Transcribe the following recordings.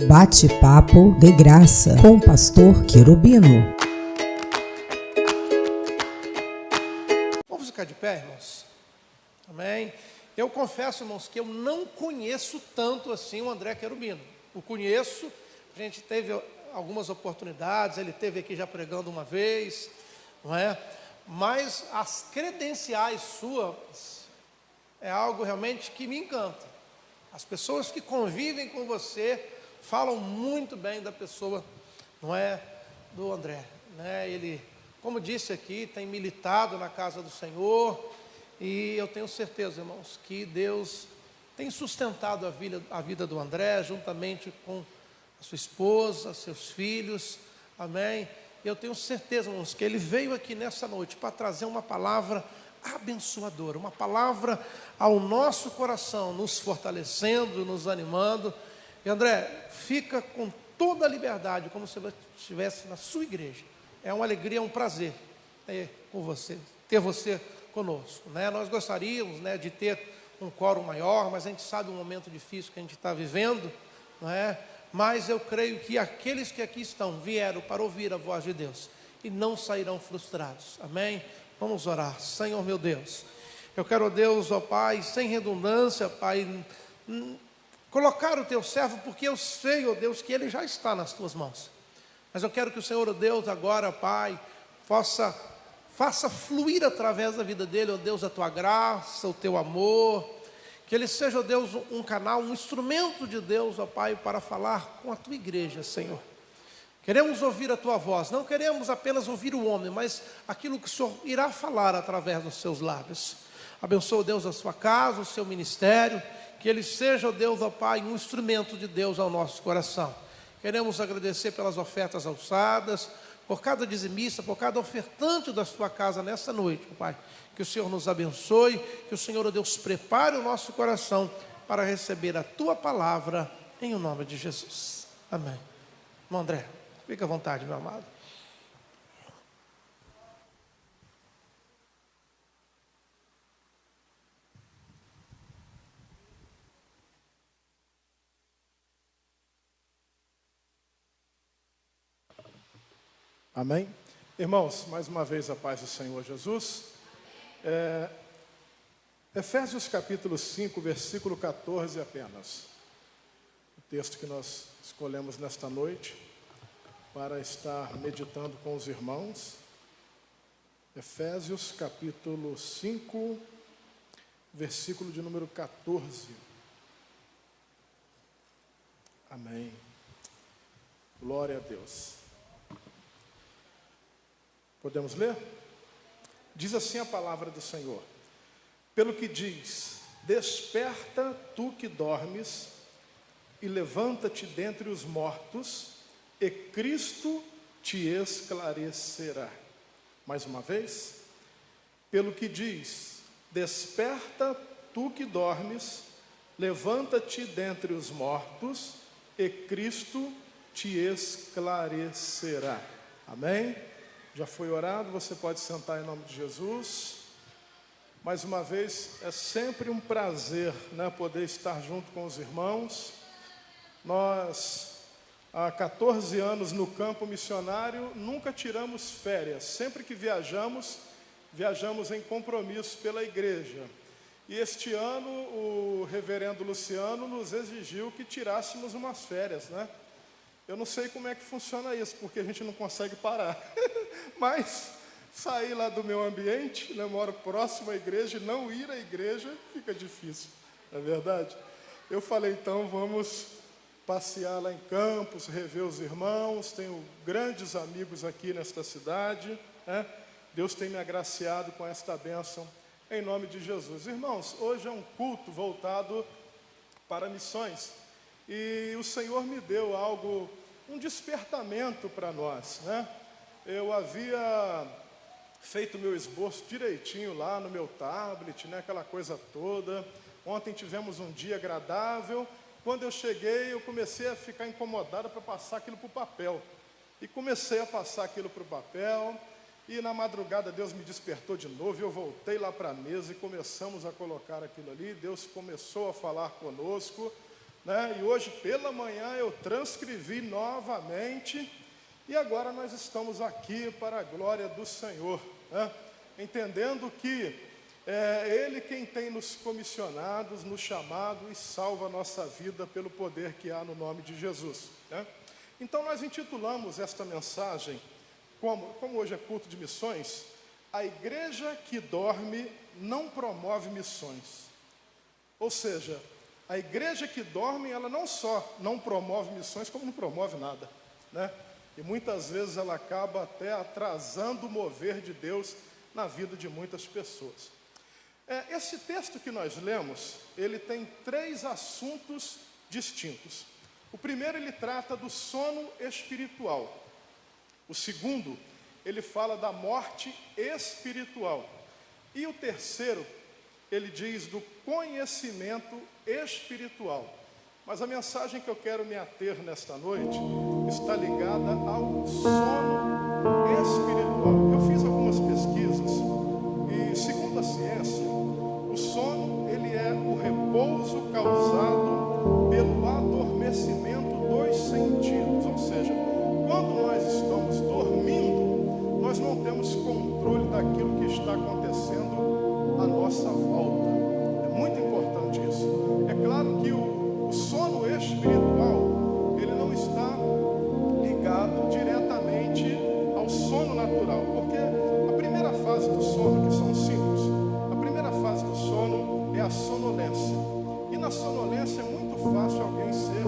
Bate-papo de graça com o pastor Querubino. Vamos ficar de pé, irmãos? Amém? Eu confesso, irmãos, que eu não conheço tanto assim o André Querubino. O conheço, a gente teve algumas oportunidades, ele esteve aqui já pregando uma vez, não é? Mas as credenciais suas é algo realmente que me encanta. As pessoas que convivem com você falam muito bem da pessoa, não é, do André, né? Ele, como disse aqui, tem militado na casa do Senhor, e eu tenho certeza, irmãos, que Deus tem sustentado a vida do André, juntamente com a sua esposa, seus filhos, amém? Eu tenho certeza, irmãos, que ele veio aqui nessa noite para trazer uma palavra abençoadora, uma palavra ao nosso coração, nos fortalecendo, nos animando. E André, fica com toda a liberdade, como se você estivesse na sua igreja. É uma alegria, é um prazer com você, ter você conosco, né? Nós gostaríamos, né, de ter um quórum maior, mas a gente sabe o momento difícil que a gente está vivendo, não é? Mas eu creio que aqueles que aqui estão vieram para ouvir a voz de Deus e não sairão frustrados, amém? Vamos orar. Senhor meu Deus, eu quero, ó Deus, ó Pai, sem redundância, Pai, colocar o teu servo, porque eu sei, ó Deus, que ele já está nas tuas mãos. Mas eu quero que o Senhor, ó Deus, agora, Pai, faça fluir através da vida dele, ó Deus, a tua graça, o teu amor. Que ele seja, ó Deus, um canal, um instrumento de Deus, ó Pai, para falar com a tua igreja, Senhor. Queremos ouvir a tua voz, não queremos apenas ouvir o homem, mas aquilo que o Senhor irá falar através dos seus lábios. Abençoa, Deus, a sua casa, o seu ministério, que ele seja, ó Deus, ó Pai, um instrumento de Deus ao nosso coração. Queremos agradecer pelas ofertas alçadas, por cada dizimista, por cada ofertante da sua casa nessa noite, ó Pai. Que o Senhor nos abençoe, que o Senhor, ó Deus, prepare o nosso coração para receber a tua palavra, em o nome de Jesus. Amém. Irmão André, fica à vontade, meu amado. Amém? Irmãos, mais uma vez a paz do Senhor Jesus. Efésios capítulo 5, versículo 14 apenas. O texto que nós escolhemos nesta noite para estar meditando com os irmãos. Efésios capítulo 5, versículo de número 14. Amém. Glória a Deus. Podemos ler? Diz assim a palavra do Senhor: pelo que diz, desperta tu que dormes, e levanta-te dentre os mortos, e Cristo te esclarecerá. Mais uma vez, pelo que diz, desperta tu que dormes, levanta-te dentre os mortos, e Cristo te esclarecerá. Amém? Já foi orado, você pode sentar em nome de Jesus. Mais uma vez, é sempre um prazer, né, poder estar junto com os irmãos. Nós, há 14 anos no campo missionário, nunca tiramos férias. Sempre que viajamos em compromisso pela igreja. E este ano, o reverendo Luciano nos exigiu que tirássemos umas férias, né? Eu não sei como é que funciona isso, porque a gente não consegue parar. Mas sair lá do meu ambiente, né, moro próximo à igreja, e não ir à igreja fica difícil, não é verdade? Eu falei, então vamos passear lá em Campos, rever os irmãos. Tenho grandes amigos aqui nesta cidade, né? Deus tem me agraciado com esta bênção, em nome de Jesus. Irmãos, hoje é um culto voltado para missões. E o Senhor me deu algo, um despertamento para nós, né? Eu havia feito meu esboço direitinho lá no meu tablet, né? Aquela coisa toda. Ontem tivemos um dia agradável. Quando eu cheguei, eu comecei a ficar incomodado para passar aquilo para o papel. E comecei a passar aquilo para o papel. E na madrugada Deus me despertou de novo. E eu voltei lá para a mesa e começamos a colocar aquilo ali. Deus começou a falar conosco. né? E hoje pela manhã eu transcrevi novamente, e agora nós estamos aqui para a glória do Senhor, né? Entendendo que é Ele quem tem nos comissionado, nos chamado e salva a nossa vida pelo poder que há no nome de Jesus, né? Então nós intitulamos esta mensagem, como hoje é culto de missões, a igreja que dorme não promove missões. Ou seja, a igreja que dorme, ela não só não promove missões, como não promove nada, né? E muitas vezes ela acaba até atrasando o mover de Deus na vida de muitas pessoas. Esse texto que nós lemos, ele tem 3 assuntos distintos. O primeiro, ele trata do sono espiritual. O segundo, ele fala da morte espiritual. E o terceiro, ele diz do conhecimento espiritual. Mas a mensagem que eu quero me ater nesta noite está ligada ao sono espiritual. Eu fiz algumas pesquisas e, segundo a ciência, o sono, ele é o repouso causado pelo adormecimento dos sentidos. Ou seja, quando nós estamos dormindo, nós não temos controle daquilo que está acontecendo à nossa volta. É muito importante isso. É claro que o sono espiritual, ele não está ligado diretamente ao sono natural, porque a primeira fase do sono, que são 5, a primeira fase do sono é a sonolência. E na sonolência é muito fácil alguém ser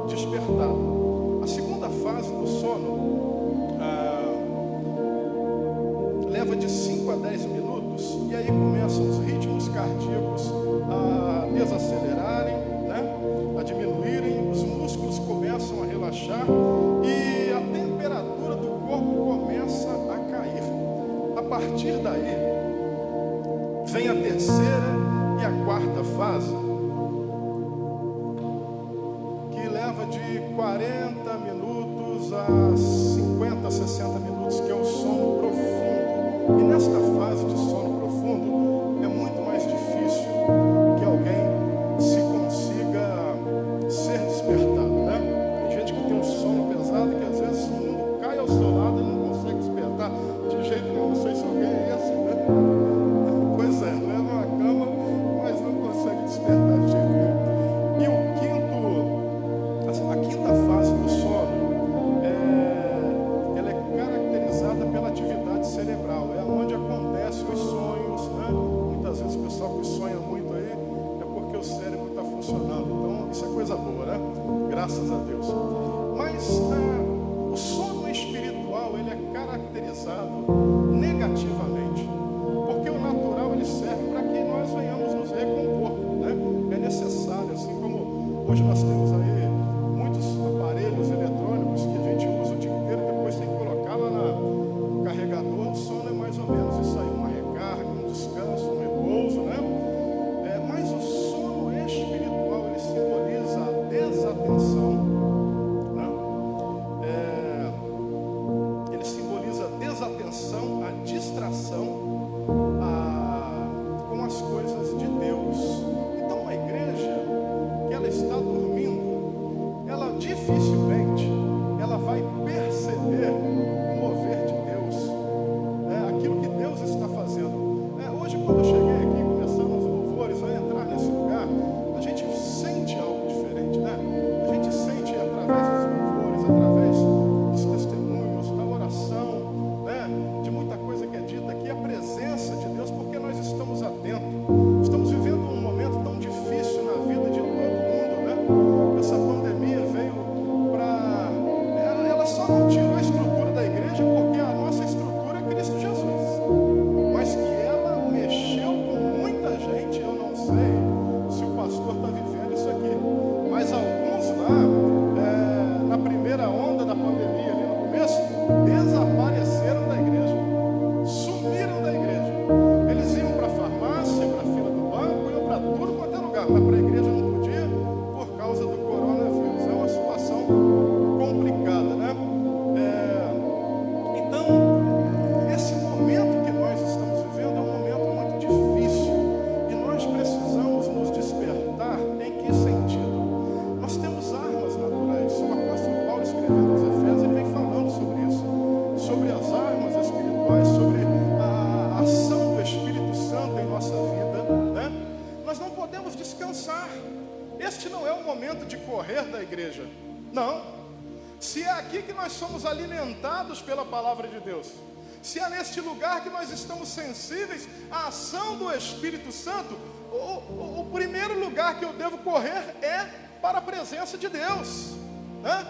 despertado. A segunda fase do sono leva de 5 a 10 minutos, e aí começam os ritmos cardíacos a desacelerarem, né? A diminuírem, os músculos começam a relaxar e a temperatura do corpo começa a cair. A partir daí, vem a terceira e a quarta fase, que leva de 40 minutos a 50, 60 minutos, que é o sono profundo. E nesta fase de sono profundo, é muito mais difícil que alguém se consiga ser despertado, né? Tem gente que tem um sono pesado, que às vezes o mundo cai ao seu lado e não consegue despertar de jeito nenhum. Não sei se alguém é esse, né? Pois é, leva uma cama, mas não consegue despertar de jeito nenhum. E a quinta fase do sono, ela é caracterizada pela atividade cerebral. É onde acontecem os sonhos, né? Muitas vezes o pessoal que sonha muito aí é porque o cérebro está funcionando. Então isso é coisa boa, né? Graças a Deus. Mas o sono espiritual, ele é caracterizado negativamente, porque o natural, ele serve para que nós venhamos nos recompor, né? É necessário, assim como hoje nós temos aí muitos aparelhos eletrônicos que a gente usa o dia inteiro, depois tem que colocar lá no carregador. O sono é mais ou menos isso aí, uma recarga, um descanso, um repouso, né? Mas o sono espiritual, ele simboliza a desatenção, né? Ele simboliza a desatenção, a distração com as coisas de Deus. Então, a igreja que ela está dormindo, ela dificilmente ela vai perceber o mover de Deus, aquilo que Deus está fazendo. Hoje, quando eu cheguei aqui, começando os louvores, a entrar nesse lugar, a gente sente algo diferente, né? A gente sente através dos louvores, através dos testemunhos, da oração, né? De muita coisa que é dita aqui, a presença de Deus, porque nós estamos atentos. Estamos vivendo um momento tão difícil na vida de todo mundo, né? Essa pandemia veio para este não é o momento de correr da igreja. Não. Se é aqui que nós somos alimentados pela palavra de Deus, se é neste lugar que nós estamos sensíveis à ação do Espírito Santo, o primeiro lugar que eu devo correr é para a presença de Deus, né?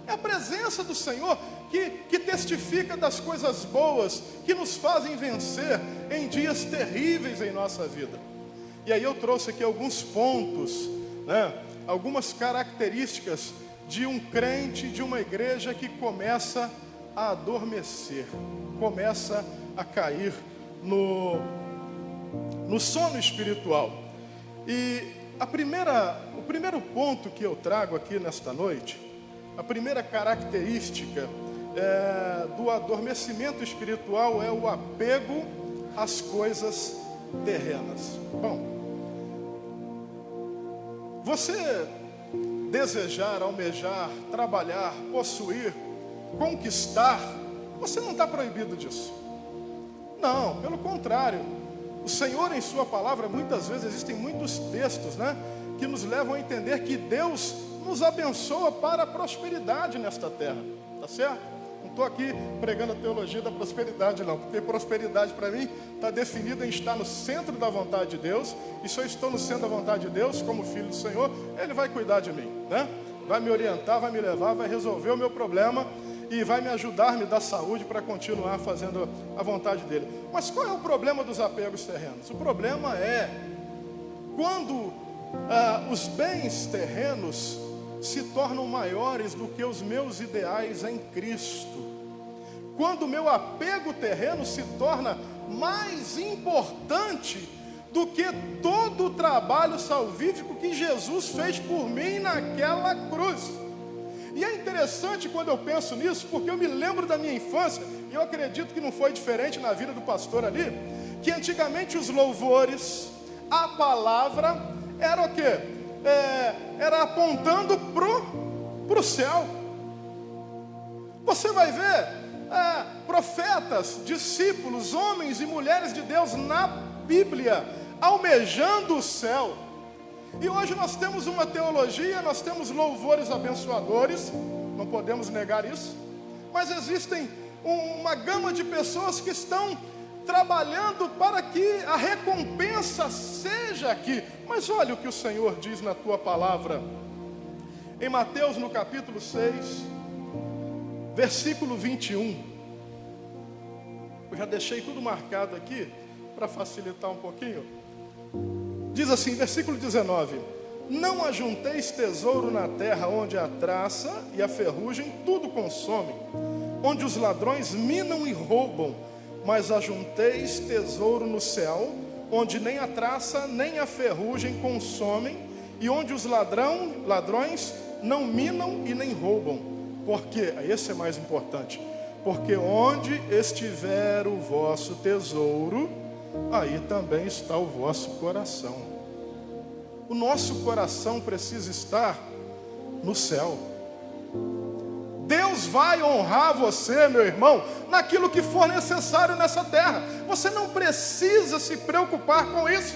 É a presença do Senhor que testifica das coisas boas, que nos fazem vencer em dias terríveis em nossa vida. E aí eu trouxe aqui alguns pontos, né? Algumas características de um crente, de uma igreja que começa a adormecer, começa a cair no sono espiritual. E o primeiro ponto que eu trago aqui nesta noite, a primeira característica do adormecimento espiritual é o apego às coisas terrenas. Bom, você desejar, almejar, trabalhar, possuir, conquistar, você não está proibido disso. Não, pelo contrário. O Senhor, em sua palavra, muitas vezes existem muitos textos, né, que nos levam a entender que Deus nos abençoa para a prosperidade nesta terra. Tá certo? Não estou aqui pregando a teologia da prosperidade, não. Porque prosperidade para mim está definida em estar no centro da vontade de Deus. E se eu estou no centro da vontade de Deus, como filho do Senhor, Ele vai cuidar de mim, né? Vai me orientar, vai me levar, vai resolver o meu problema e vai me ajudar, me dar saúde para continuar fazendo a vontade dele. Mas qual é o problema dos apegos terrenos? O problema é quando os bens terrenos se tornam maiores do que os meus ideais em Cristo. Quando o meu apego terreno se torna mais importante do que todo o trabalho salvífico que Jesus fez por mim naquela cruz. E é interessante quando eu penso nisso, porque eu me lembro da minha infância, e eu acredito que não foi diferente na vida do pastor ali, que antigamente os louvores, a palavra, era o quê? Era apontando pro céu. Você vai ver profetas, discípulos, homens e mulheres de Deus na Bíblia, almejando o céu. E hoje nós temos uma teologia, nós temos louvores abençoadores, não podemos negar isso, mas existem uma gama de pessoas que estão trabalhando para que a recompensa seja aqui. Mas olha o que o Senhor diz na tua palavra, em Mateus no capítulo 6, versículo 21. Eu já deixei tudo marcado aqui, para facilitar um pouquinho. Diz assim, versículo 19: não ajunteis tesouro na terra, onde a traça e a ferrugem tudo consomem, onde os ladrões minam e roubam, mas ajunteis tesouro no céu, onde nem a traça nem a ferrugem consomem, e onde os ladrões não minam e nem roubam. Porque, esse é mais importante, porque onde estiver o vosso tesouro, aí também está o vosso coração. O nosso coração precisa estar no céu. Deus vai honrar você, meu irmão, naquilo que for necessário nessa terra. Você não precisa se preocupar com isso.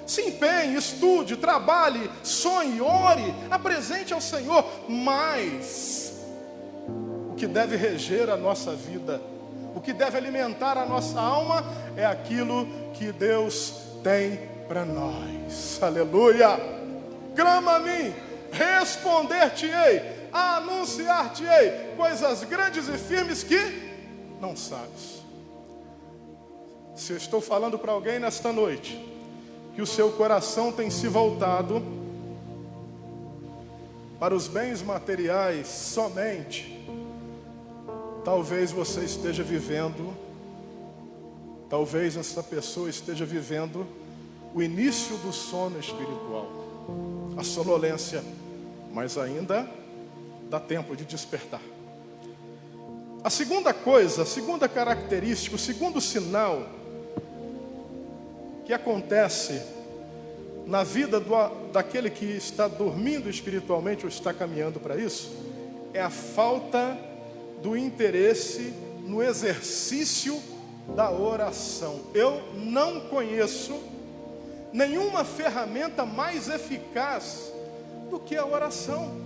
Se empenhe, estude, trabalhe, sonhe, ore, apresente ao Senhor. Mas o que deve reger a nossa vida, o que deve alimentar a nossa alma, é aquilo que Deus tem para nós. Aleluia! Clama a mim, responder-te-ei, anunciar-te-ei coisas grandes e firmes que não sabes. Se eu estou falando para alguém nesta noite que o seu coração tem se voltado para os bens materiais somente, talvez você esteja vivendo, talvez essa pessoa esteja vivendo o início do sono espiritual, a sonolência, mas ainda dá tempo de despertar. A segunda coisa, a segunda característica, o segundo sinal que acontece na vida daquele que está dormindo espiritualmente ou está caminhando para isso, é a falta do interesse no exercício da oração. Eu não conheço nenhuma ferramenta mais eficaz que a oração.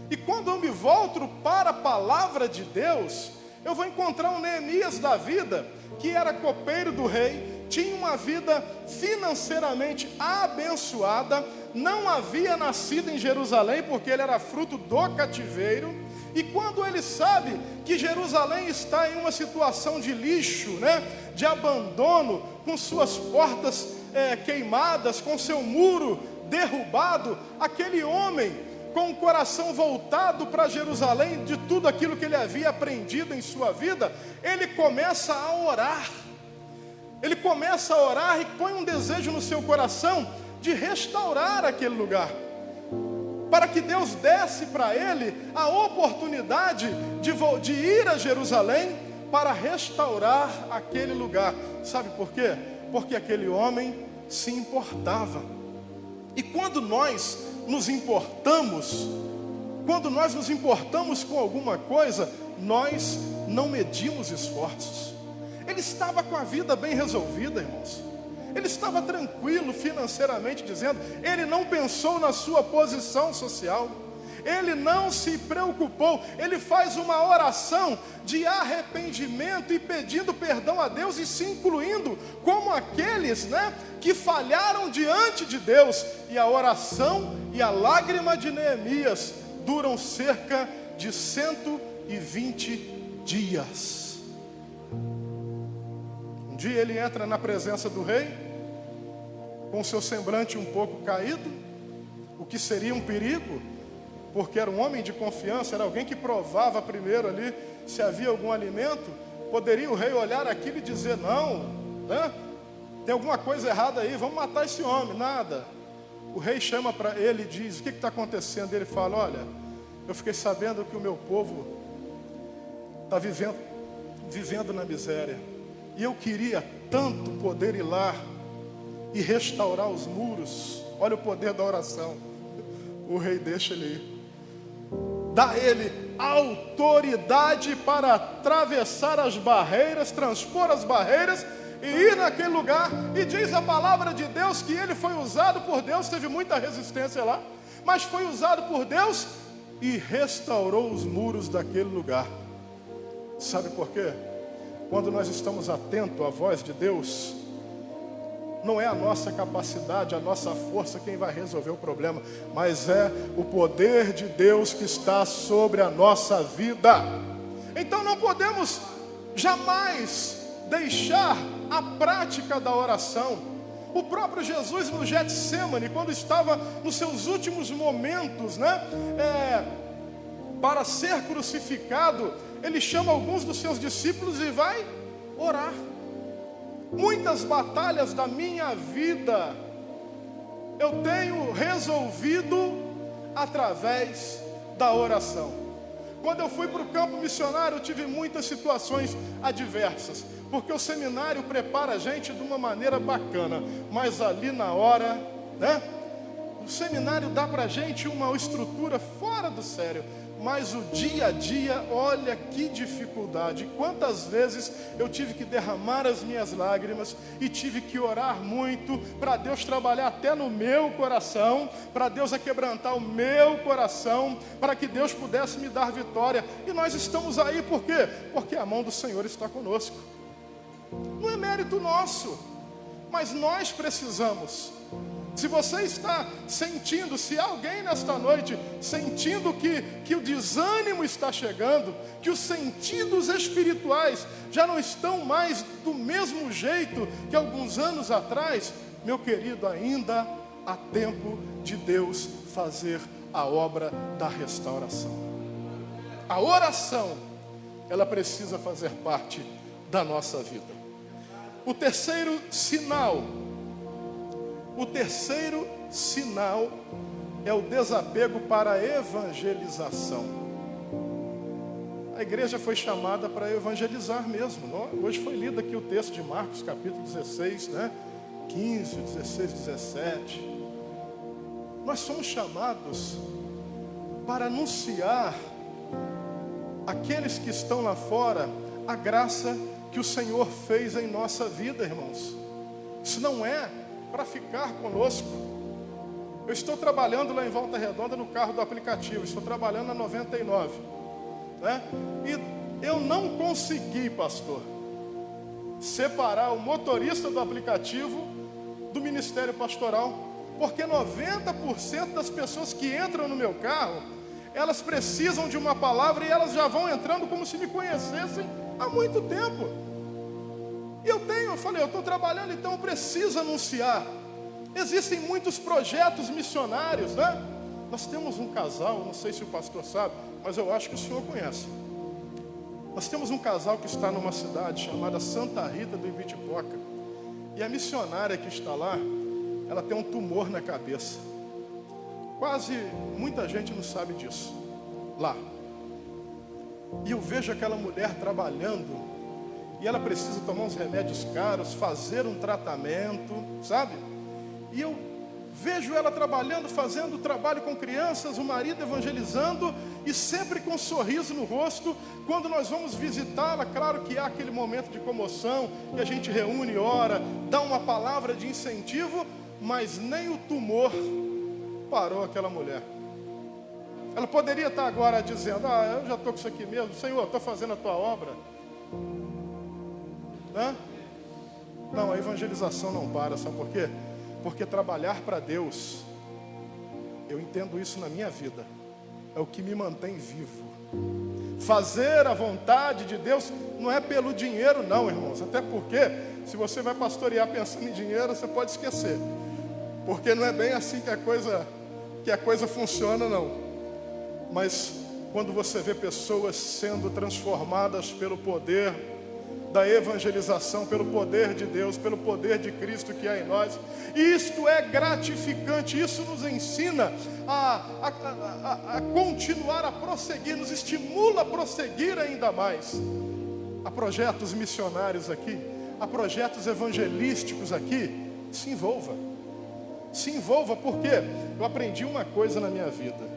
E quando eu me volto para a palavra de Deus, eu vou encontrar um Neemias da vida, que era copeiro do rei, tinha uma vida financeiramente abençoada, não havia nascido em Jerusalém, porque ele era fruto do cativeiro. E quando ele sabe que Jerusalém está em uma situação de lixo, né, de abandono, com suas portas queimadas, com seu muro derrubado, aquele homem com o coração voltado para Jerusalém, de tudo aquilo que ele havia aprendido em sua vida, ele começa a orar. Ele começa a orar e põe um desejo no seu coração de restaurar aquele lugar, para que Deus desse para ele a oportunidade de ir a Jerusalém para restaurar aquele lugar. Sabe por quê? Porque aquele homem se importava. E quando nós nos importamos com alguma coisa, nós não medimos esforços. Ele estava com a vida bem resolvida, irmãos. Ele estava tranquilo financeiramente dizendo. Ele não pensou na sua posição social. Ele não se preocupou. Ele faz uma oração de arrependimento e pedindo perdão a Deus e se incluindo como aqueles, né, que falharam diante de Deus. E a oração e a lágrima de Neemias duram cerca de 120 dias. Um dia ele entra na presença do rei, com seu semblante um pouco caído, o que seria um perigo, porque era um homem de confiança, era alguém que provava primeiro ali se havia algum alimento. Poderia o rei olhar aquilo e dizer, não, né? Tem alguma coisa errada aí, vamos matar esse homem. Nada. O rei chama para ele e diz, o que está acontecendo? Ele fala, olha, eu fiquei sabendo que o meu povo está vivendo na miséria, e eu queria tanto poder ir lá e restaurar os muros. Olha o poder da oração. O rei deixa ele ir, dá a ele autoridade para atravessar as barreiras, transpor as barreiras e ir naquele lugar. E diz a palavra de Deus que ele foi usado por Deus, teve muita resistência lá, mas foi usado por Deus e restaurou os muros daquele lugar. Sabe por quê? Quando nós estamos atentos à voz de Deus, não é a nossa capacidade, a nossa força quem vai resolver o problema, mas é o poder de Deus que está sobre a nossa vida. Então não podemos jamais deixar a prática da oração. O próprio Jesus no Getsêmani, quando estava nos seus últimos momentos, né, para ser crucificado, ele chama alguns dos seus discípulos e vai orar. Muitas batalhas da minha vida eu tenho resolvido através da oração. Quando eu fui para o campo missionário, eu tive muitas situações adversas, porque o seminário prepara a gente de uma maneira bacana, mas ali na hora, né, o seminário dá para a gente uma estrutura fora do sério. Mas o dia a dia, olha que dificuldade. Quantas vezes eu tive que derramar as minhas lágrimas e tive que orar muito para Deus trabalhar até no meu coração, para Deus aquebrantar o meu coração, para que Deus pudesse me dar vitória. E nós estamos aí por quê? Porque a mão do Senhor está conosco. Não é mérito nosso, mas nós precisamos. Se você está sentindo, se alguém nesta noite sentindo que o desânimo está chegando, que os sentidos espirituais já não estão mais do mesmo jeito que alguns anos atrás, meu querido, ainda há tempo de Deus fazer a obra da restauração. A oração, ela precisa fazer parte da nossa vida. O terceiro sinal é o desapego para a evangelização. A igreja foi chamada para evangelizar mesmo. Hoje foi lido aqui o texto de Marcos, capítulo 16, né? 15, 16, 17. Nós somos chamados para anunciar àqueles que estão lá fora a graça que o Senhor fez em nossa vida, irmãos. Isso não é para ficar conosco. Eu estou trabalhando lá em Volta Redonda no carro do aplicativo, estou trabalhando na 99, né? E eu não consegui, pastor, separar o motorista do aplicativo do ministério pastoral, porque 90% das pessoas que entram no meu carro, elas precisam de uma palavra e elas já vão entrando como se me conhecessem há muito tempo. E eu falei, eu estou trabalhando, então eu preciso anunciar. Existem muitos projetos missionários, né? Nós temos um casal, não sei se o pastor sabe, mas eu acho que o senhor conhece. Nós temos um casal que está numa cidade chamada Santa Rita do Ibitipoca. E a missionária que está lá, ela tem um tumor na cabeça. Quase muita gente não sabe disso. Lá. E eu vejo aquela mulher trabalhando. E ela precisa tomar uns remédios caros, fazer um tratamento, sabe? E eu vejo ela trabalhando, fazendo trabalho com crianças, o marido evangelizando, e sempre com um sorriso no rosto. Quando nós vamos visitá-la, claro que há aquele momento de comoção, que a gente reúne, ora, dá uma palavra de incentivo, mas nem o tumor parou aquela mulher. Ela poderia estar agora dizendo, eu já estou com isso aqui mesmo, Senhor, estou fazendo a tua obra. Né? Não, a evangelização não para, sabe por quê? Porque trabalhar para Deus, eu entendo isso na minha vida, é o que me mantém vivo. Fazer a vontade de Deus não é pelo dinheiro não, irmãos. Até porque, se você vai pastorear pensando em dinheiro, você pode esquecer. Porque não é bem assim que a coisa funciona, não. Mas quando você vê pessoas sendo transformadas pelo poder da evangelização, pelo poder de Deus, pelo poder de Cristo que há em nós, isto é gratificante, isso nos ensina a continuar, a prosseguir, nos estimula a prosseguir ainda mais. Há projetos missionários aqui, há projetos evangelísticos aqui. Se envolva, porque eu aprendi uma coisa na minha vida: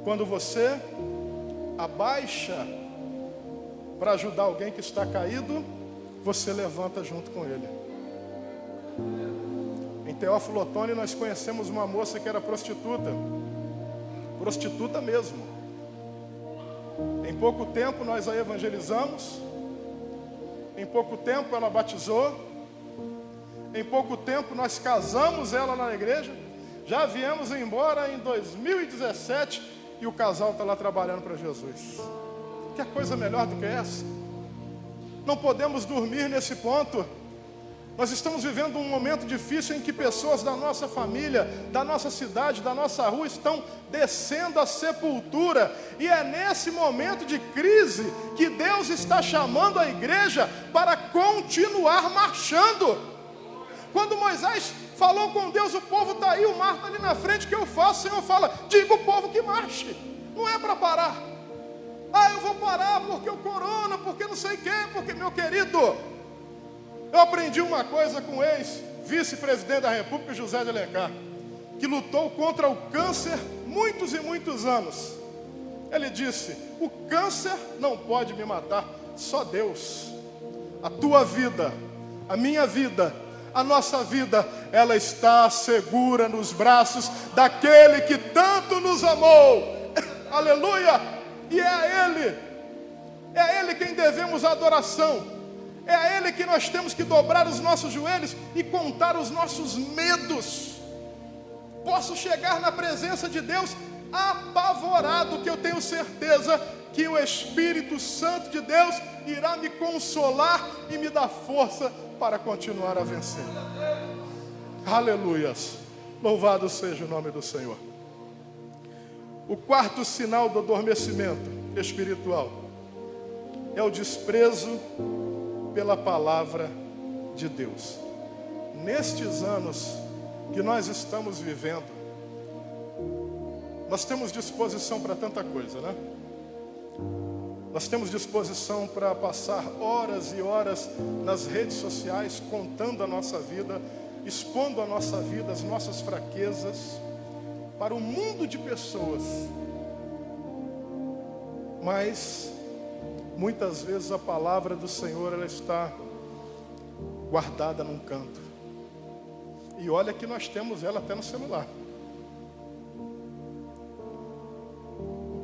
quando você abaixa para ajudar alguém que está caído, você levanta junto com ele. Em Teófilo Otoni nós conhecemos uma moça que era prostituta mesmo. Em pouco tempo nós a evangelizamos, em pouco tempo ela batizou, em pouco tempo nós casamos ela na igreja, já viemos embora em 2017 e o casal está lá trabalhando para Jesus. Que coisa melhor do que essa? Não podemos dormir nesse ponto. Nós estamos vivendo um momento difícil em que pessoas da nossa família, da nossa cidade, da nossa rua estão descendo à sepultura. E é nesse momento de crise que Deus está chamando a igreja para continuar marchando. Quando Moisés falou com Deus, o povo está aí, o mar está ali na frente, o que eu faço? O Senhor fala, diga o povo que marche. Não é para parar. Eu vou parar porque o corona, porque não sei o quê, porque, meu querido, eu aprendi uma coisa com o ex-vice-presidente da República, José de Alencar, que lutou contra o câncer muitos e muitos anos. Ele disse, o câncer não pode me matar, só Deus. A tua vida, a minha vida, a nossa vida, ela está segura nos braços daquele que tanto nos amou. Aleluia! E é a Ele quem devemos a adoração, é a Ele que nós temos que dobrar os nossos joelhos e contar os nossos medos. Posso chegar na presença de Deus apavorado, que eu tenho certeza que o Espírito Santo de Deus irá me consolar e me dar força para continuar a vencer. Aleluias, louvado seja o nome do Senhor. O quarto sinal do adormecimento espiritual é o desprezo pela palavra de Deus. Nestes anos que nós estamos vivendo, nós temos disposição para tanta coisa, né? Nós temos disposição para passar horas e horas nas redes sociais contando a nossa vida, expondo a nossa vida, as nossas fraquezas, para um mundo de pessoas. Mas muitas vezes a palavra do Senhor, ela está guardada num canto. E olha que nós temos ela até no celular.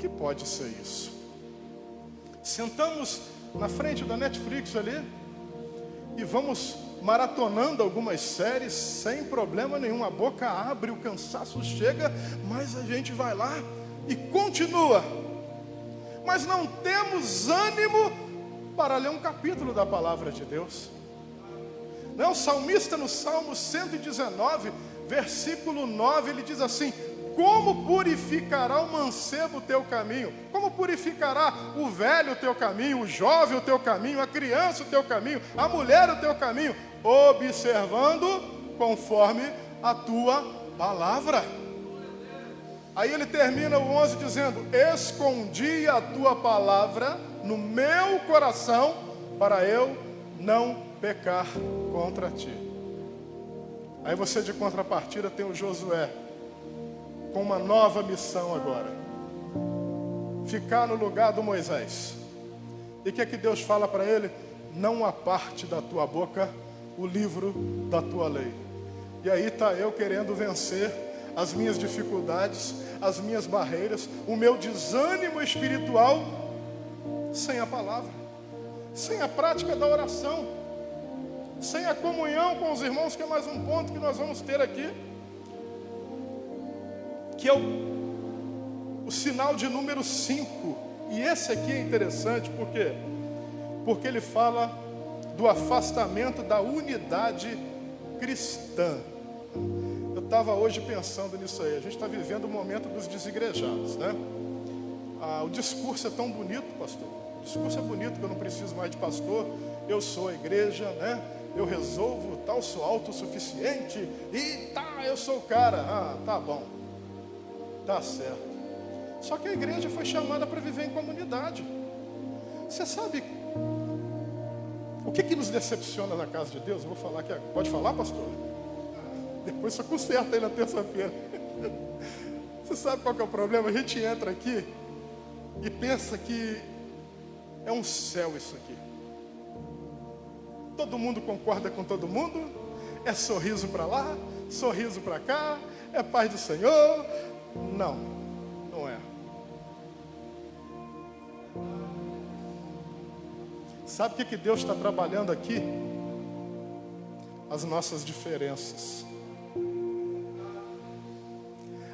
que pode ser isso? Sentamos na frente da Netflix ali e vamos maratonando algumas séries sem problema nenhum. A boca abre, o cansaço chega, mas a gente vai lá e continua. Mas não temos ânimo para ler um capítulo da palavra de Deus. Não, o salmista no Salmo 119, versículo 9, ele diz assim: como purificará o mancebo o teu caminho? Como purificará o velho o teu caminho, o jovem o teu caminho, a criança o teu caminho, a mulher o teu caminho? Observando conforme a tua palavra. Aí ele termina o 11 dizendo: escondi a tua palavra no meu coração para eu não pecar contra ti. Aí você de contrapartida tem o Josué com uma nova missão agora: ficar no lugar do Moisés. E o que é que Deus fala para ele? Não aparte da tua boca o livro da tua lei. E aí está eu querendo vencer as minhas dificuldades, as minhas barreiras, o meu desânimo espiritual, sem a palavra, sem a prática da oração, sem a comunhão com os irmãos, que é mais um ponto que nós vamos ter aqui, que é o sinal de número 5. E esse aqui é interessante, por quê? Porque ele fala do afastamento da unidade cristã. Eu estava hoje pensando nisso aí. A gente está vivendo o momento dos desigrejados, né? O discurso é tão bonito, pastor. O discurso é bonito, que eu não preciso mais de pastor. Eu sou a igreja, né? Eu resolvo, tal, sou autossuficiente. E eu sou o cara. Tá bom. Tá certo. Só que a igreja foi chamada para viver em comunidade. Você sabe o que nos decepciona na casa de Deus? Eu vou falar aqui. Pode falar, pastor? Depois só conserta aí na terça-feira. Você sabe qual que é o problema? A gente entra aqui e pensa que é um céu isso aqui. Todo mundo concorda com todo mundo. É sorriso para lá, sorriso para cá. É paz do Senhor. Não, não é. Sabe o que Deus está trabalhando aqui? As nossas diferenças.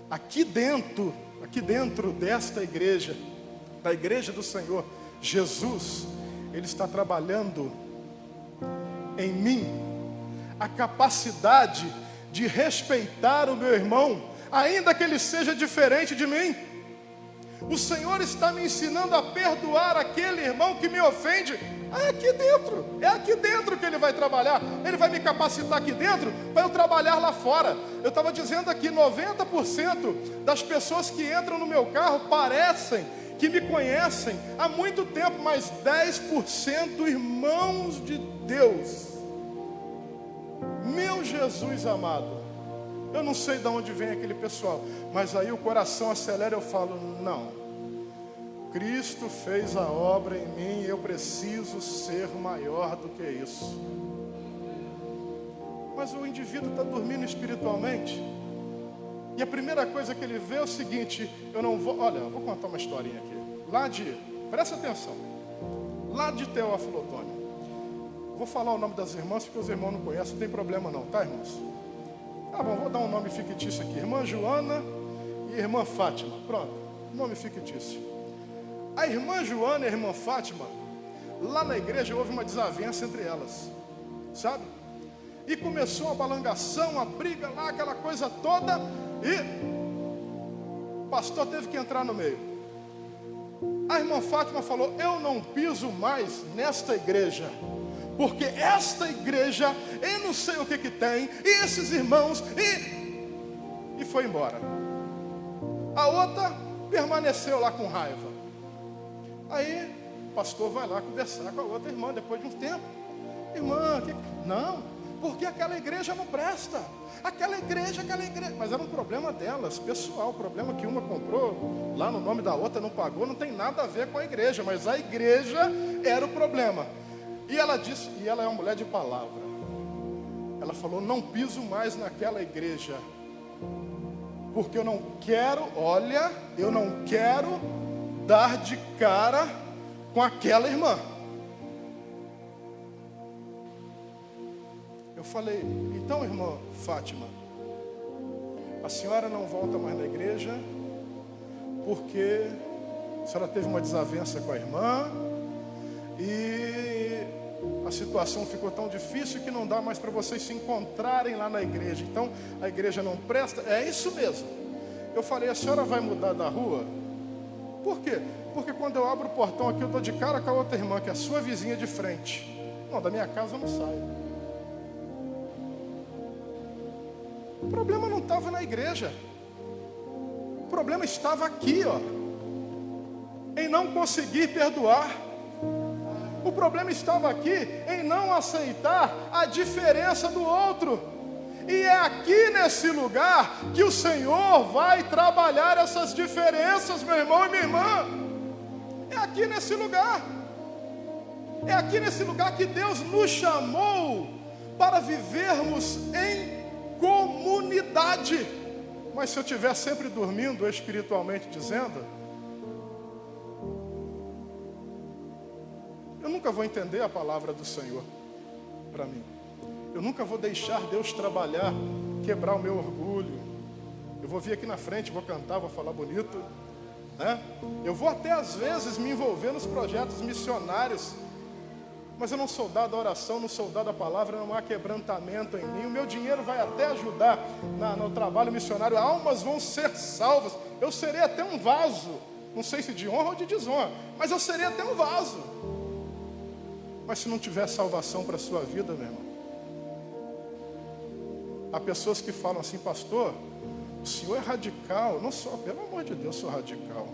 Aqui dentro desta igreja, da igreja do Senhor, Jesus, Ele está trabalhando em mim a capacidade de respeitar o meu irmão, ainda que ele seja diferente de mim. O Senhor está me ensinando a perdoar aquele irmão que me ofende. É aqui dentro que Ele vai trabalhar. Ele vai me capacitar aqui dentro para eu trabalhar lá fora. Eu estava dizendo aqui, 90% das pessoas que entram no meu carro parecem que me conhecem há muito tempo, mas 10% irmãos de Deus. Meu Jesus amado, eu não sei de onde vem aquele pessoal, mas aí o coração acelera, eu falo, não. Cristo fez a obra em mim e eu preciso ser maior do que isso. Mas o indivíduo está dormindo espiritualmente. E a primeira coisa que ele vê é o seguinte: eu vou contar uma historinha aqui. Presta atenção, lá de Teófilo Otoni. Vou falar o nome das irmãs, porque os irmãos não conhecem, não tem problema não, tá, irmãos? Tá bom, vou dar um nome fictício aqui. Irmã Joana e irmã Fátima. Pronto, nome fictício. A irmã Joana e a irmã Fátima, lá na igreja houve uma desavença entre elas, sabe? E começou uma balangação, uma briga lá, aquela coisa toda, e o pastor teve que entrar no meio. A irmã Fátima falou: eu não piso mais nesta igreja, porque esta igreja, eu não sei o que tem, e esses irmãos, e foi embora. A outra permaneceu lá com raiva. Aí o pastor vai lá conversar com a outra irmã depois de um tempo. Irmã, não, porque aquela igreja não presta. Aquela igreja. Mas era um problema delas, pessoal. O problema que uma comprou lá no nome da outra, não pagou, não tem nada a ver com a igreja. Mas a igreja era o problema. E ela disse, e ela é uma mulher de palavra. Ela falou: não piso mais naquela igreja, porque eu não quero dar de cara com aquela irmã. Eu falei, então, irmã Fátima, a senhora não volta mais na igreja porque a senhora teve uma desavença com a irmã e a situação ficou tão difícil que não dá mais para vocês se encontrarem lá na igreja. Então, a igreja não presta. É isso mesmo. Eu falei, a senhora vai mudar da rua? Por quê? Porque quando eu abro o portão aqui, eu dou de cara com a outra irmã, que é a sua vizinha de frente. Não, da minha casa eu não saio. O problema não estava na igreja. O problema estava aqui, ó, em não conseguir perdoar. O problema estava aqui em não aceitar a diferença do outro. E é aqui nesse lugar que o Senhor vai trabalhar essas diferenças, meu irmão e minha irmã. É aqui nesse lugar. É aqui nesse lugar que Deus nos chamou para vivermos em comunidade. Mas se eu estiver sempre dormindo espiritualmente dizendo, eu nunca vou entender a palavra do Senhor para mim. Eu nunca vou deixar Deus trabalhar, quebrar o meu orgulho. Eu vou vir aqui na frente, vou cantar, vou falar bonito, né? Eu vou até às vezes me envolver nos projetos missionários, mas eu não sou dado à oração, não sou dado à palavra, não há quebrantamento em mim. O meu dinheiro vai até ajudar no trabalho missionário, almas vão ser salvas. Eu serei até um vaso, não sei se de honra ou de desonra, mas eu serei até um vaso. Mas se não tiver salvação para a sua vida, meu irmão, há pessoas que falam assim, pastor, o senhor é radical. Não sou, pelo amor de Deus, sou radical,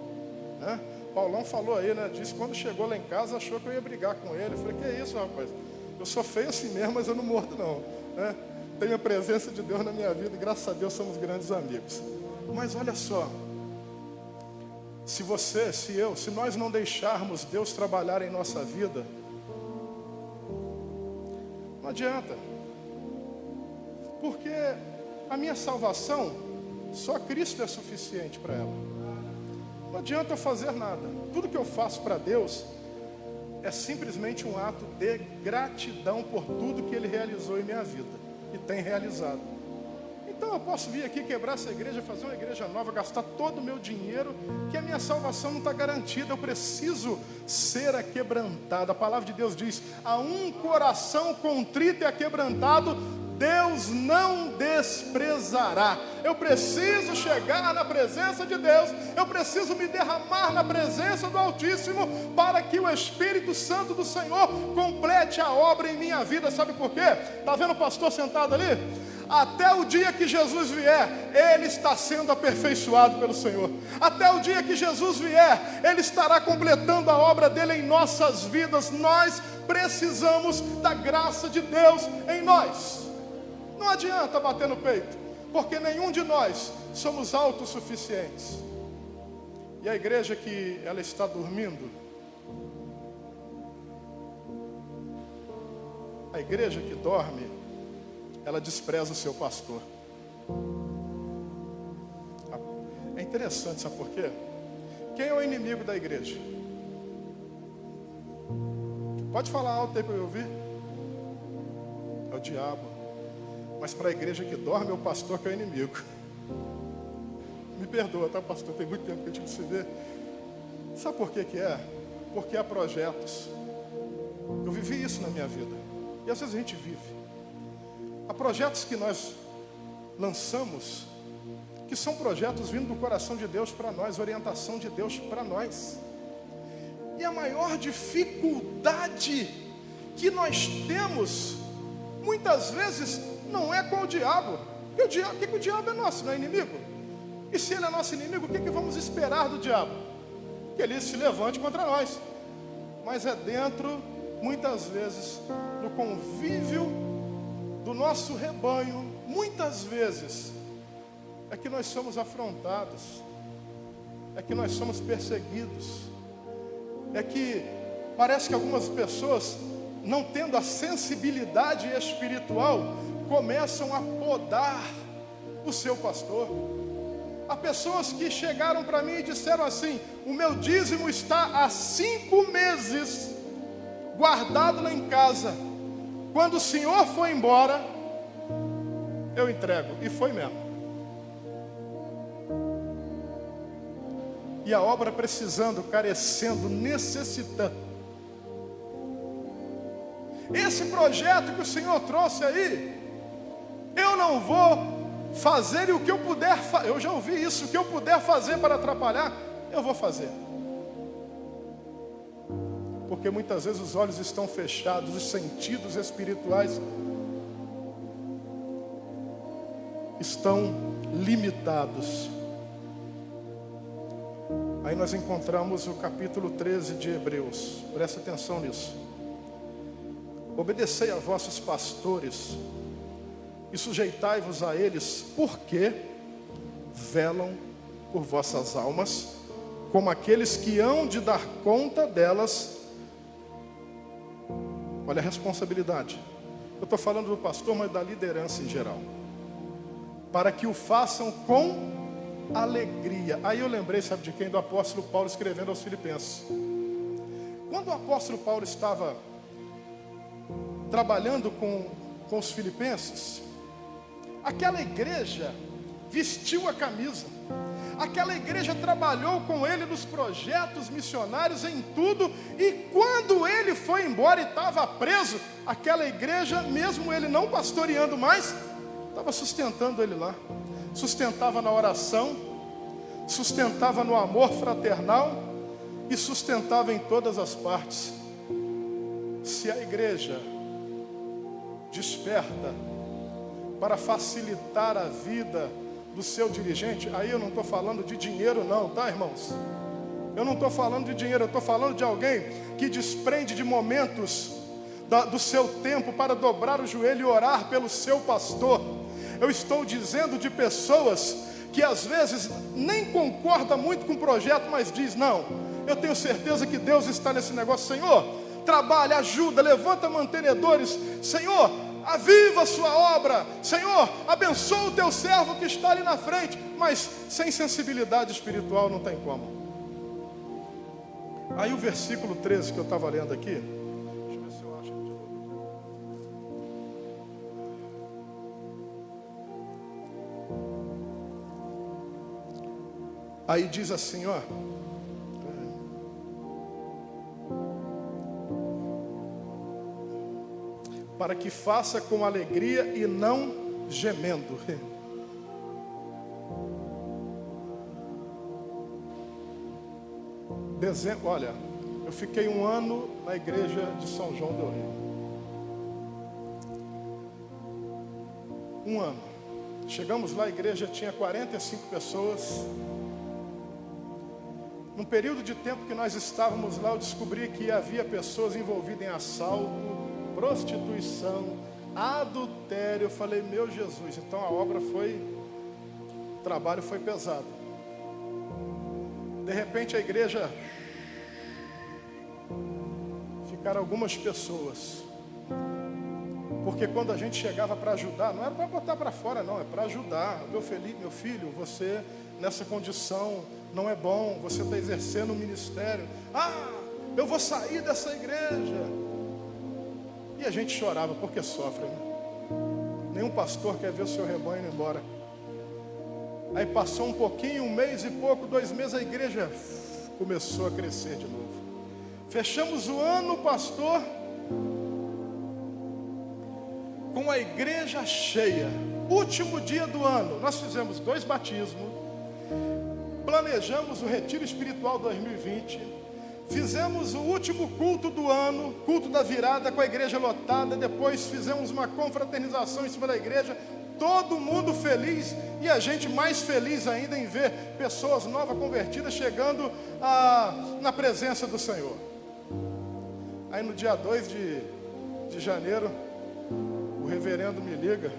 né? Paulão falou aí, né? Disse, quando chegou lá em casa, achou que eu ia brigar com ele. Eu falei, que é isso, rapaz? Eu sou feio assim mesmo, mas eu não mordo não, né? Tenho a presença de Deus na minha vida e graças a Deus somos grandes amigos. Mas olha só, se você, se eu, se nós não deixarmos Deus trabalhar em nossa vida, não adianta. Porque a minha salvação, só Cristo é suficiente para ela. Não adianta eu fazer nada. Tudo que eu faço para Deus é simplesmente um ato de gratidão por tudo que Ele realizou em minha vida e tem realizado. Então eu posso vir aqui quebrar essa igreja, fazer uma igreja nova, gastar todo o meu dinheiro, que a minha salvação não está garantida. Eu preciso ser aquebrantado. A palavra de Deus diz, a um coração contrito e aquebrantado Deus não desprezará. Eu preciso chegar na presença de Deus, eu preciso me derramar na presença do Altíssimo, para que o Espírito Santo do Senhor complete a obra em minha vida. Sabe por quê? Está vendo o pastor sentado ali? Até o dia que Jesus vier, ele está sendo aperfeiçoado pelo Senhor. Até o dia que Jesus vier, ele estará completando a obra dele em nossas vidas. Nós precisamos da graça de Deus em nós. Não adianta bater no peito, porque nenhum de nós somos autossuficientes. E a igreja que ela está dormindo, a igreja que dorme, ela despreza o seu pastor. É interessante, sabe por quê? Quem é o inimigo da igreja? Pode falar alto aí para eu ouvir. É o diabo. Mas para a igreja que dorme, é o pastor que é o inimigo. Me perdoa, tá, pastor? Tem muito tempo que a gente se vê. Sabe por que que é? Porque há projetos. Eu vivi isso na minha vida. E às vezes a gente vive. Há projetos que nós lançamos, que são projetos vindo do coração de Deus para nós, orientação de Deus para nós. E a maior dificuldade que nós temos, muitas vezes, não é com o diabo. Porque o diabo é nosso, não é inimigo? E se ele é nosso inimigo, o que vamos esperar do diabo? Que ele se levante contra nós. Mas é dentro, muitas vezes, do convívio do nosso rebanho, muitas vezes, é que nós somos afrontados, é que nós somos perseguidos, é que parece que algumas pessoas, não tendo a sensibilidade espiritual, começam a podar o seu pastor. Há pessoas que chegaram para mim e disseram assim: o meu dízimo está há 5 meses guardado lá em casa. Quando o senhor for embora, eu entrego. E foi mesmo. E a obra precisando, carecendo, necessitando. Esse projeto que o Senhor trouxe aí, eu não vou fazer, e o que eu puder fazer, eu já ouvi isso, o que eu puder fazer para atrapalhar, eu vou fazer. Porque muitas vezes os olhos estão fechados, os sentidos espirituais estão limitados. Aí nós encontramos o capítulo 13 de Hebreus, presta atenção nisso. Obedecei a vossos pastores e sujeitai-vos a eles, porque velam por vossas almas, como aqueles que hão de dar conta delas. Olha a responsabilidade. Eu estou falando do pastor, mas da liderança em geral. Para que o façam com alegria. Aí eu lembrei, sabe de quem? Do apóstolo Paulo escrevendo aos Filipenses. Quando o apóstolo Paulo estava trabalhando com os filipenses, aquela igreja vestiu a camisa. Aquela igreja trabalhou com ele nos projetos missionários, em tudo. E quando ele foi embora e estava preso, aquela igreja, mesmo ele não pastoreando mais, estava sustentando ele lá. Sustentava na oração, sustentava no amor fraternal e sustentava em todas as partes. Se a igreja desperta para facilitar a vida do seu dirigente, aí eu não estou falando de dinheiro não, tá, irmãos? Eu não estou falando de dinheiro, eu estou falando de alguém que desprende de momentos do seu tempo para dobrar o joelho e orar pelo seu pastor. Eu estou dizendo de pessoas que às vezes nem concorda muito com o projeto, mas diz: não, eu tenho certeza que Deus está nesse negócio. Senhor, trabalha, ajuda, levanta mantenedores. Senhor, aviva a sua obra. Senhor, abençoa o teu servo que está ali na frente. Mas sem sensibilidade espiritual não tem como. Aí o versículo 13 que eu estava lendo aqui, deixa eu ver se eu acho aqui. Aí diz assim, ó: para que faça com alegria e não gemendo. Dezembro, olha, eu fiquei 1 ano na igreja de São João del Rei. 1 ano. Chegamos lá, a igreja tinha 45 pessoas. Num período de tempo que nós estávamos lá, eu descobri que havia pessoas envolvidas em assalto, prostituição, adultério. Eu falei: meu Jesus, então a obra foi, o trabalho foi pesado. De repente a igreja, ficaram algumas pessoas, porque quando a gente chegava para ajudar, não era para botar para fora não, é para ajudar. Meu filho, você nessa condição não é bom, você está exercendo o ministério. Eu vou sair dessa igreja. E a gente chorava, porque sofre, né? Nenhum pastor quer ver o seu rebanho indo embora. Aí passou um pouquinho, 1 mês e pouco, 2 meses, a igreja começou a crescer de novo. Fechamos o ano, pastor, com a igreja cheia. Último dia do ano, nós fizemos 2 batismos, planejamos o retiro espiritual 2020, fizemos o último culto do ano, culto da virada, com a igreja lotada. Depois fizemos uma confraternização em cima da igreja, todo mundo feliz, e a gente mais feliz ainda em ver pessoas novas convertidas chegando na presença do Senhor. Aí no dia 2 de janeiro, o reverendo me liga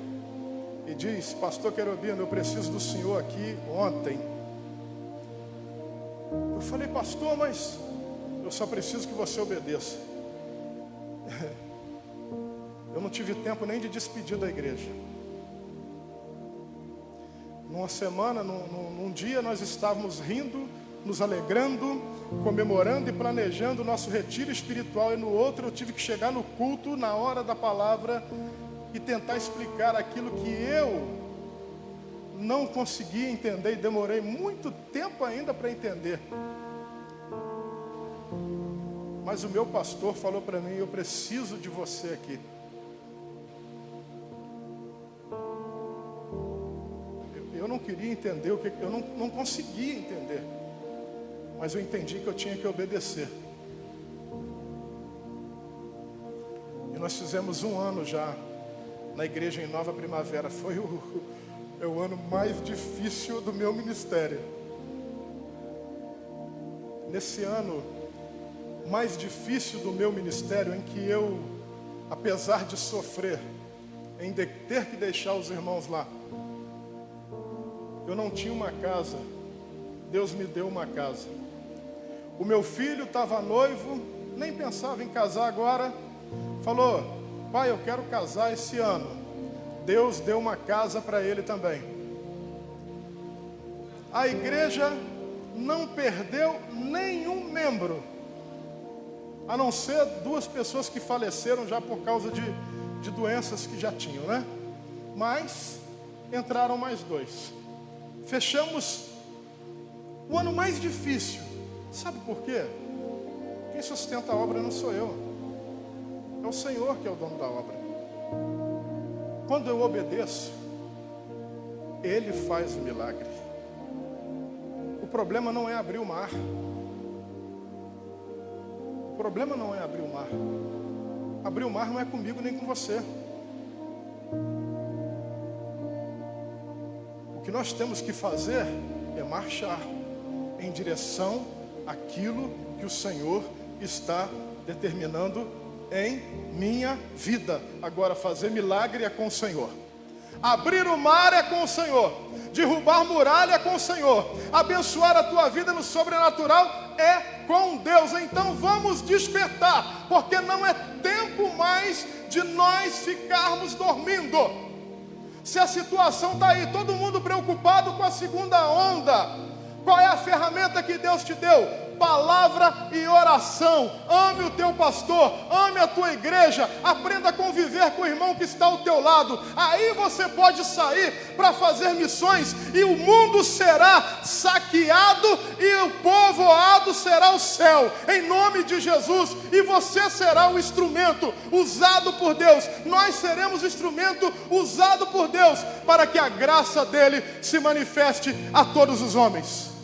e diz: pastor Querubino, eu preciso do senhor aqui ontem. Eu falei: pastor, mas eu só preciso que você obedeça. Eu não tive tempo nem de despedir da igreja. numa semana, num dia, nós estávamos rindo, nos alegrando, comemorando e planejando o nosso retiro espiritual, e no outro eu tive que chegar no culto, na hora da palavra, e tentar explicar aquilo que eu não conseguia entender, e demorei muito tempo ainda para entender. Mas o meu pastor falou para mim: eu preciso de você aqui. Eu não queria entender, eu não conseguia entender. Mas eu entendi que eu tinha que obedecer. E nós fizemos 1 ano já na igreja em Nova Primavera. Foi o ano mais difícil do meu ministério. Nesse ano mais difícil do meu ministério, em que eu, apesar de sofrer, em ter que deixar os irmãos lá, eu não tinha uma casa. Deus me deu uma casa. O meu filho estava noivo, nem pensava em casar agora. Falou: pai, eu quero casar esse ano. Deus deu uma casa para ele também. A igreja não perdeu nenhum membro, a não ser 2 pessoas que faleceram já por causa de doenças que já tinham, né? Mas entraram mais 2. Fechamos o ano mais difícil. Sabe por quê? Quem sustenta a obra não sou eu. É o Senhor que é o dono da obra. Quando eu obedeço, Ele faz o milagre. O problema não é abrir o mar. O problema não é abrir o mar. Abrir o mar não é comigo nem com você. O que nós temos que fazer é marchar em direção àquilo que o Senhor está determinando em minha vida. Agora, fazer milagre é com o Senhor. Abrir o mar é com o Senhor. Derrubar muralha é com o Senhor. Abençoar a tua vida no sobrenatural é com Deus. Então vamos despertar, porque não é tempo mais de nós ficarmos dormindo. Se a situação está aí, todo mundo preocupado com a segunda onda, qual é a ferramenta que Deus te deu? Palavra e oração. Ame o teu pastor, ame a tua igreja, aprenda a conviver com o irmão que está ao teu lado. Aí você pode sair para fazer missões e o mundo será saqueado e o povoado será o céu, em nome de Jesus. E você será o instrumento usado por Deus. Nós seremos o instrumento usado por Deus para que a graça dele se manifeste a todos os homens.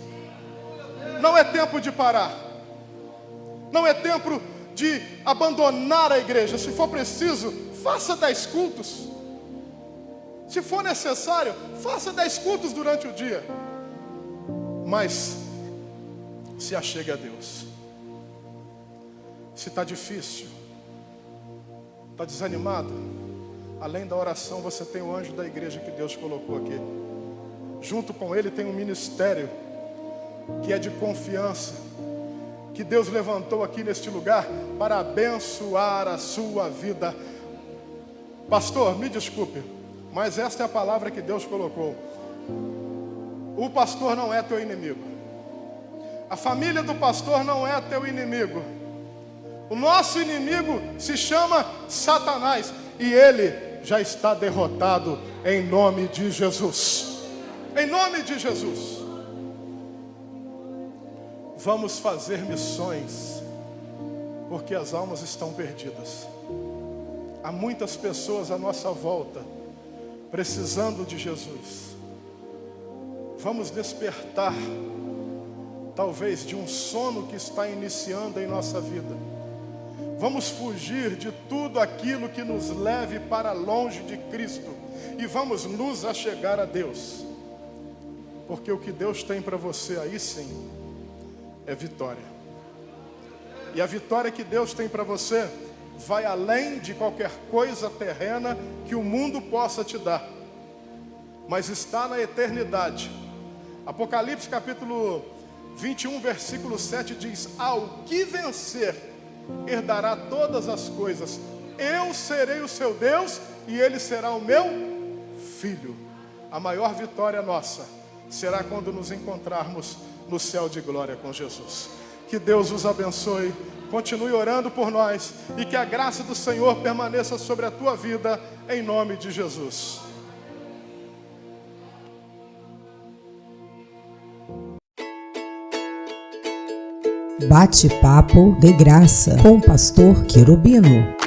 Não é tempo de parar. Não é tempo de abandonar a igreja. Se for preciso, faça 10 cultos. Se for necessário, faça 10 cultos durante o dia. Mas se achegue a Deus. Se está difícil, está desanimado, além da oração, você tem o anjo da igreja que Deus colocou aqui. Junto com ele tem um ministério que é de confiança, que Deus levantou aqui neste lugar para abençoar a sua vida. Pastor, me desculpe, mas esta é a palavra que Deus colocou. O pastor não é teu inimigo. A família do pastor não é teu inimigo. O nosso inimigo se chama Satanás, e ele já está derrotado em nome de Jesus. Em nome de Jesus. Vamos fazer missões, porque as almas estão perdidas. Há muitas pessoas à nossa volta precisando de Jesus. Vamos despertar, talvez, de um sono que está iniciando em nossa vida. Vamos fugir de tudo aquilo que nos leve para longe de Cristo e vamos nos achegar a Deus, porque o que Deus tem para você aí sim é vitória. E a vitória que Deus tem para você vai além de qualquer coisa terrena que o mundo possa te dar, mas está na eternidade. Apocalipse capítulo 21, versículo 7 diz: ao que vencer, herdará todas as coisas. Eu serei o seu Deus e ele será o meu filho. a maior vitória nossa será quando nos encontrarmos no céu de glória com Jesus. Que Deus os abençoe, continue orando por nós e que a graça do Senhor permaneça sobre a tua vida, em nome de Jesus. Bate-papo de graça com o pastor Querubino.